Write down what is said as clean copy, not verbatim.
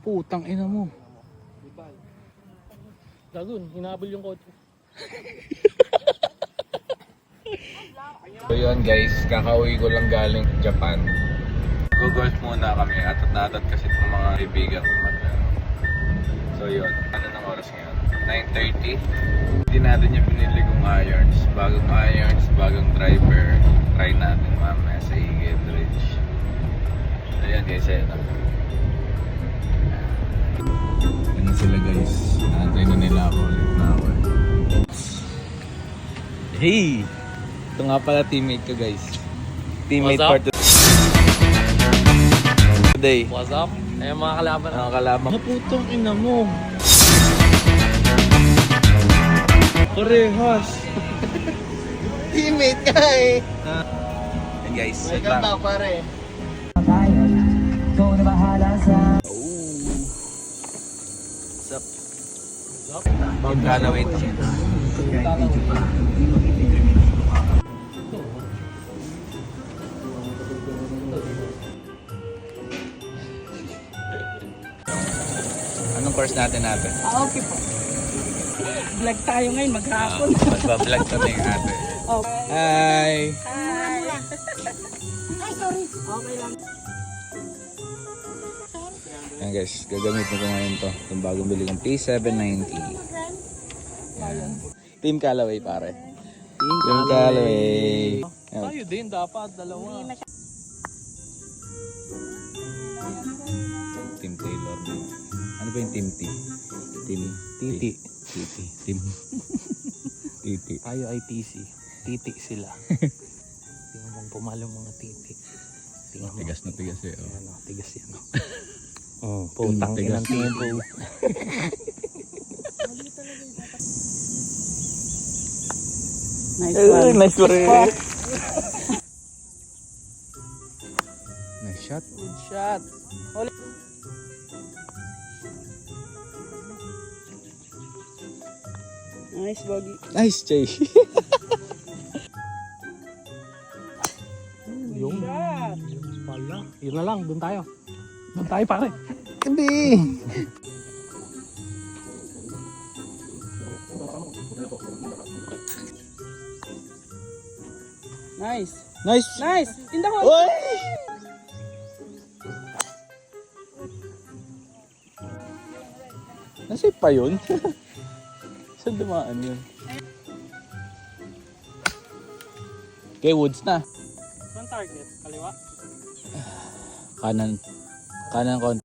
Putang ina mo. Gagun, hinabol yung kotse. So yun guys, kakauwi ko lang galing Japan. Go-golf muna kami at natat kasi itong mga kaibigan ko. So yun, ano ng oras ngayon? 9:30. Hindi natin yung pinili kong irons. Bagong driver. Try natin mamaya sa Higit Bridge. So yan guys, ayun na. Yan sila guys. Naantay na nila ako. Ulit na ako. Hey! Ito nga pala teammate ko guys. Teammate for today. What's up? Ayun mga kalaban. Mga kalaban. Putong ina mo. Parehas. Teammate ka eh. And guys, wait Welcome lang. back pare. What's up? Team Galloway. Anong course natin? Okay po. Vlog tayo ngayon maghapon. Magbablog kami ng ate. Okay. Hi! Hi. Ay, sorry. Okay lang. Ayan guys, gagamitin ko ngayon to. Itong bagong bili kong P790. Ayan. Team Callaway pare. Team Callaway. Ayan. Tayo din dapat, dalawa. Team Taylor. Ano ba yung Team T? Team Titi. Titi. Team Titi. Tayo ay TC. Titi sila. Tingnan mong pumalo mga titi. Tingnan mo. Tigas na tigas eh. Oh. Ayan o, tigas yan o. Putang tigas. inang titi. Nice one. Nice one. Nice shot. Good shot. Nice bogey. Nice, Jay. Yung pala. Yun na lang, doon tayo. Doon tayo pare. Hindi. Nice. Nice. Nice. In the hole. Oy! Nasip pa yun? Saan dumaan yun? Okay, woods na. Saan target? Kaliwa? Kanan. Kanan konti.